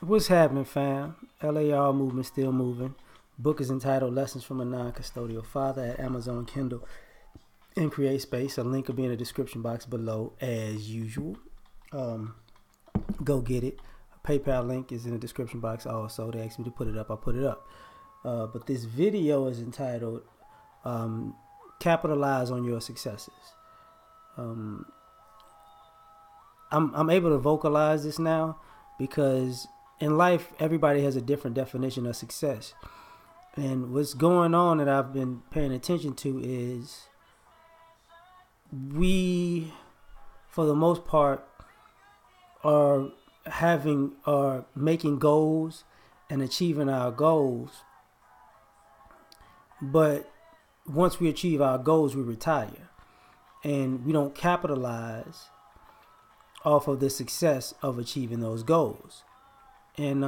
What's happening, fam? L.A.R. movement still moving. Book is entitled Lessons from a Non-Custodial Father at Amazon Kindle and Create Space. A link will be in the description box below as usual. Um, go get it. A PayPal link is in the description box also. They asked me to put it up. I put it up. But this video is entitled Capitalize on Your Successes. Um, I'm able to vocalize this now because in life everybody has a different definition of success. And what's going on that I've been paying attention to is we, for the most part, are making goals and achieving our goals. But once we achieve our goals, we retire, and we don't capitalize off of the success of achieving those goals. And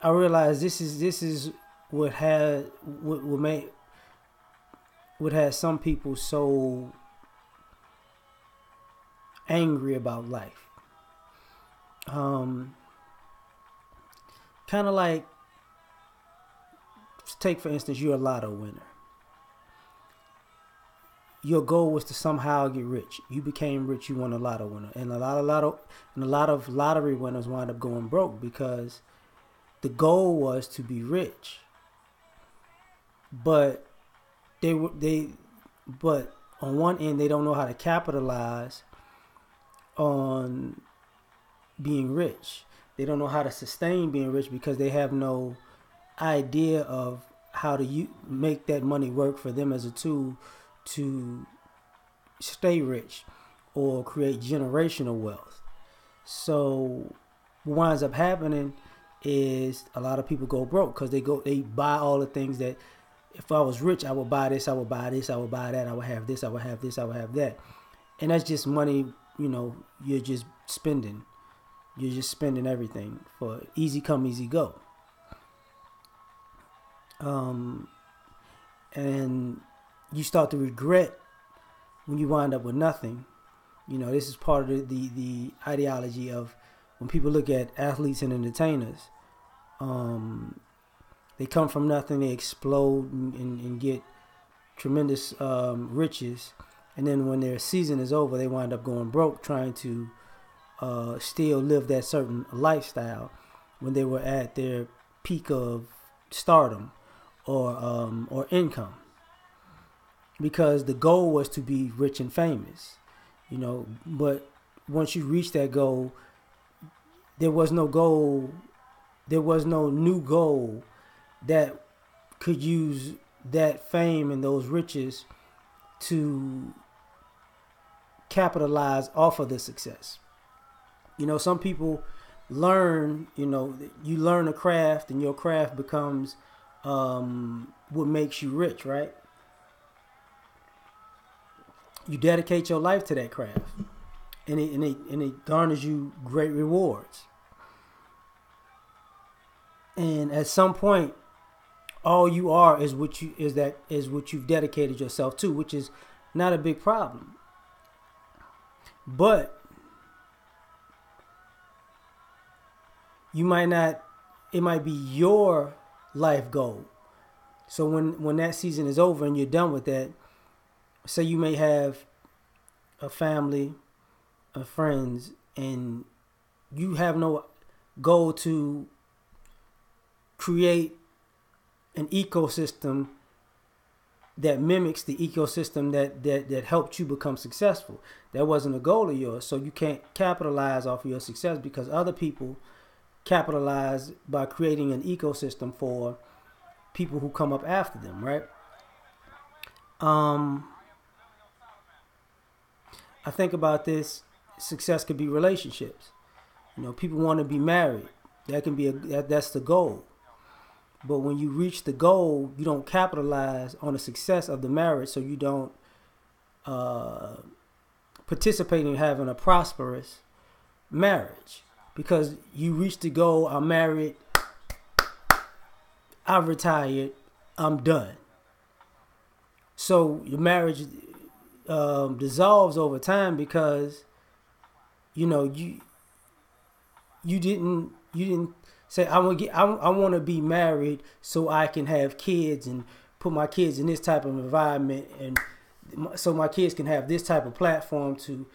I realize this is what had what has some people so angry about life. Kind of like, take for instance, you're a lotto winner. Your goal was to somehow get rich. You became rich. You won a lotto winner, and a lot of lottery winners wind up going broke because the goal was to be rich. But but on one end they don't know how to capitalize on being rich. They don't know how to sustain being rich because they have no idea of how to make that money work for them as a tool to stay rich or create generational wealth. So what winds up happening is a lot of people go broke because they buy all the things that, if I was rich, I would buy this, I would buy this, I would buy that, I would have this, I would have this, I would have that. And that's just money, you're just spending. You're just spending everything for easy come, easy go. And you start to regret when you wind up with nothing. This is part of the ideology of when people look at athletes and entertainers. They come from nothing, they explode and get tremendous riches. And then when their season is over, they wind up going broke trying to still live that certain lifestyle when they were at their peak of stardom or income. Because the goal was to be rich and famous, but once you reach that goal, there was no new goal that could use that fame and those riches to capitalize off of the success. Some people learn, you learn a craft and your craft becomes what makes you rich, right? You dedicate your life to that craft, and it garners you great rewards. And at some point, all you are is what you've dedicated yourself to, which is not a big problem. But you might not. It might be your life goal. So when that season is over and you're done with that, say you may have a family of friends and you have no goal to create an ecosystem that mimics the ecosystem that helped you become successful. That wasn't a goal of yours, so you can't capitalize off of your success because other people capitalize by creating an ecosystem for people who come up after them, right? I think about this. Success could be relationships. People want to be married. That can be that's the goal. But when you reach the goal, you don't capitalize on the success of the marriage, so you don't participate in having a prosperous marriage. Because you reach the goal, I'm married, I've retired, I'm done. So your marriage dissolves over time because you you didn't say I want to be married so I can have kids and put my kids in this type of environment, and so my kids can have this type of platform to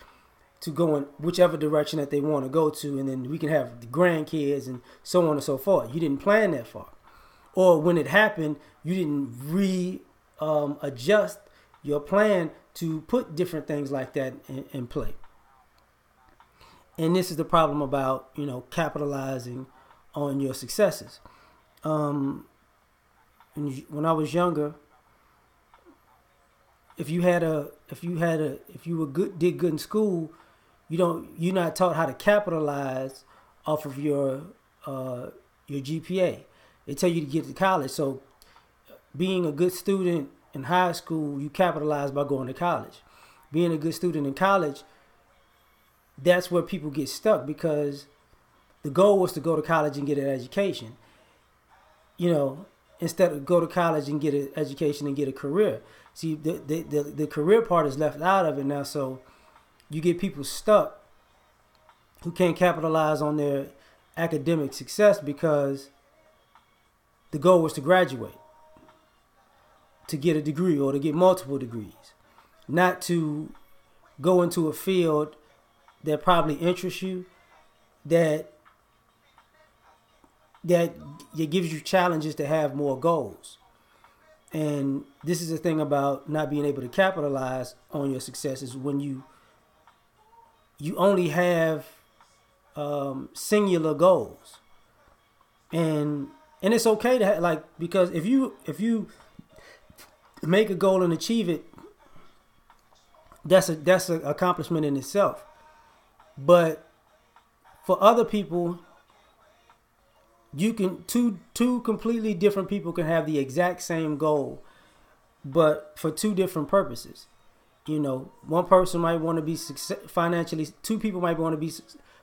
go in whichever direction that they want to go to, and then we can have the grandkids and so on and so forth. You didn't plan that far, or when it happened, you didn't adjust your plan to put different things like that in play. And this is the problem about capitalizing on your successes. When I was younger, if you were good, did good in school, you're not taught how to capitalize off of your GPA. They tell you to get to college. So being a good student in high school, you capitalize by going to college. Being a good student in college, that's where people get stuck, because the goal was to go to college and get an education. Instead of go to college and get an education and get a career. See, the career part is left out of it now, so you get people stuck who can't capitalize on their academic success because the goal was to graduate, to get a degree or to get multiple degrees, not to go into a field that probably interests you, that it gives you challenges to have more goals. And this is the thing about not being able to capitalize on your success, is when you only have singular goals, and it's okay to have, because if you make a goal and achieve it, that's an accomplishment in itself. But for other people, you can two completely different people can have the exact same goal, but for two different purposes. One person might want to be financially. Two people might want to be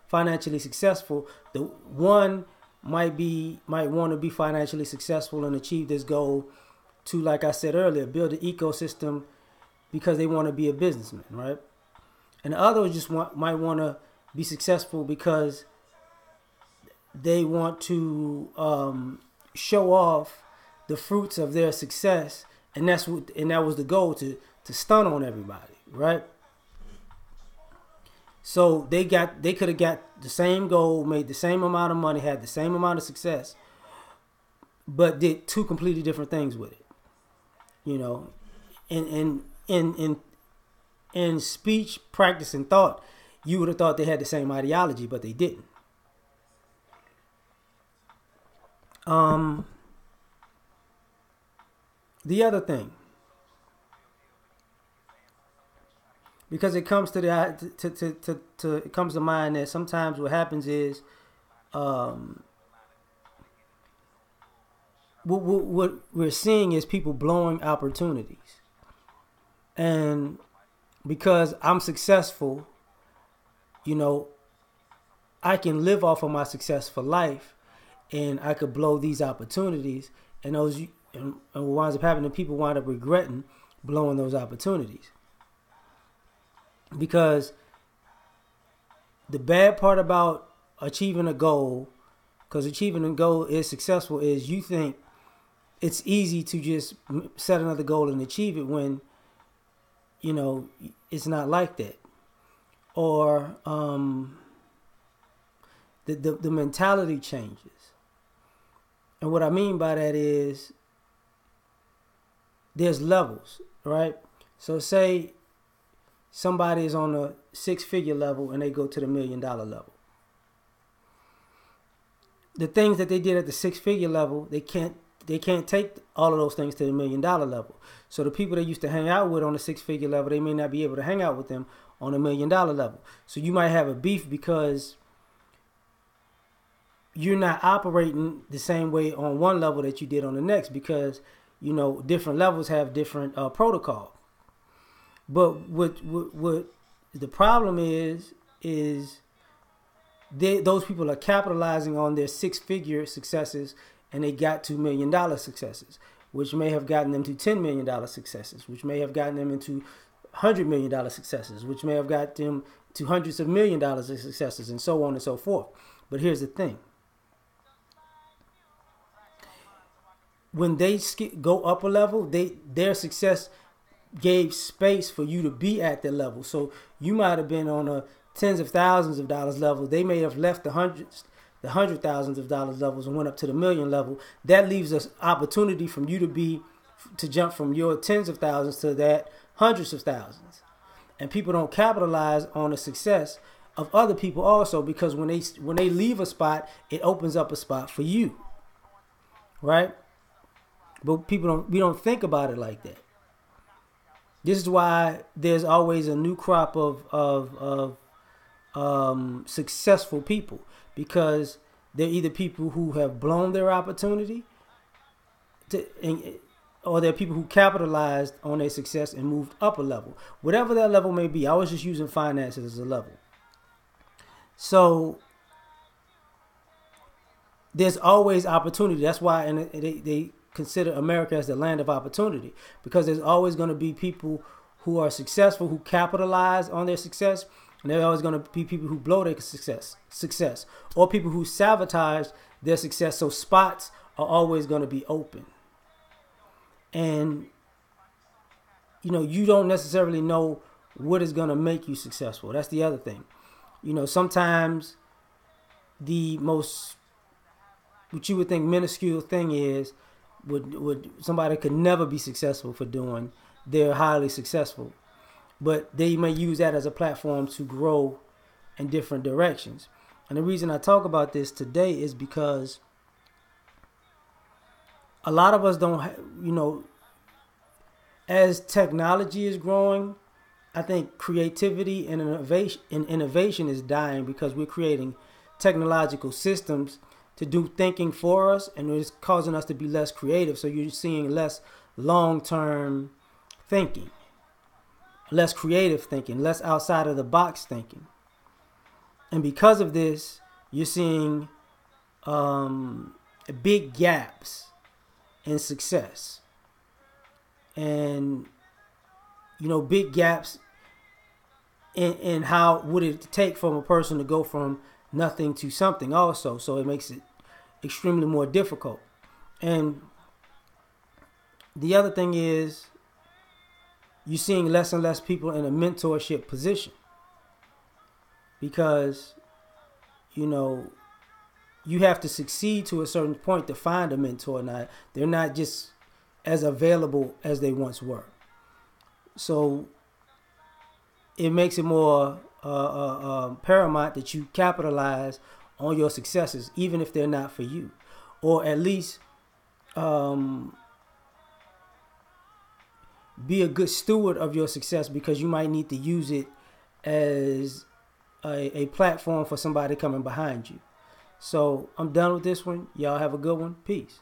financially successful. The one might want to be financially successful and achieve this goal to, like I said earlier, build an ecosystem because they want to be a businessman, right? And the other just might want to be successful because they want to show off the fruits of their success, and that was the goal, to stun on everybody, right? So they could have got the same goal, made the same amount of money, had the same amount of success, but did two completely different things with it. In speech, practice, and thought, you would have thought they had the same ideology, but they didn't. The other thing, because it comes to it comes to mind that sometimes what happens is, what we're seeing is people blowing opportunities, and because I'm successful, I can live off of my success for life, and I could blow these opportunities, and what winds up happening, people wind up regretting blowing those opportunities. Because the bad part about achieving a goal, because achieving a goal is successful, is you think it's easy to just set another goal and achieve it, when it's not like that. Or the mentality changes. And what I mean by that is there's levels, right? So say somebody is on a 6-figure level and they go to the $1 million level. The things that they did at the 6-figure level, they can't take all of those things to the $1 million level. So the people they used to hang out with on the 6-figure level, they may not be able to hang out with them on a $1 million level. So you might have a beef because you're not operating the same way on one level that you did on the next, because different levels have different protocol. But what the problem is those people are capitalizing on their 6-figure successes, and they got to $1 million successes, which may have gotten them to $10 million successes, which may have gotten them into $100 million successes, which may have got them to hundreds of million dollars of successes, and so on and so forth. But here's the thing. When they go up a level, their success gave space for you to be at their level. So you might have been on a tens of thousands of dollars level. They may have left the hundred thousands of dollars levels and went up to the million level. That leaves us opportunity from you to jump from your tens of thousands to that hundreds of thousands. And people don't capitalize on the success of other people also, because when they leave a spot, it opens up a spot for you, right? But we don't think about it like that. This is why there's always a new crop of successful people, because they're either people who have blown their opportunity, or they're people who capitalized on their success and moved up a level, whatever that level may be. I was just using finances as a level. So there's always opportunity. That's why they consider America as the land of opportunity, because there's always going to be people who are successful, who capitalize on their success, and there's always going to be people who blow their success, or people who sabotage their success. So spots are always going to be open. And, you don't necessarily know what is going to make you successful. That's the other thing. Sometimes the most, what you would think minuscule thing is, would somebody could never be successful for doing, they're highly successful. But they may use that as a platform to grow in different directions. And the reason I talk about this today is because a lot of us don't, as technology is growing, I think creativity and innovation is dying, because we're creating technological systems to do thinking for us, and it's causing us to be less creative. So you're seeing less long-term thinking, less creative thinking, less outside of the box thinking. And because of this, you're seeing big gaps in success, and big gaps in how would it take from a person to go from nothing to something also. So it makes it extremely more difficult. And the other thing is, you're seeing less and less people in a mentorship position, because you have to succeed to a certain point to find a mentor. Now, they're not just as available as they once were. So it makes it more paramount that you capitalize on your successes, even if they're not for you, or at least be a good steward of your success, because you might need to use it as a platform for somebody coming behind you. So I'm done with this one. Y'all have a good one. Peace.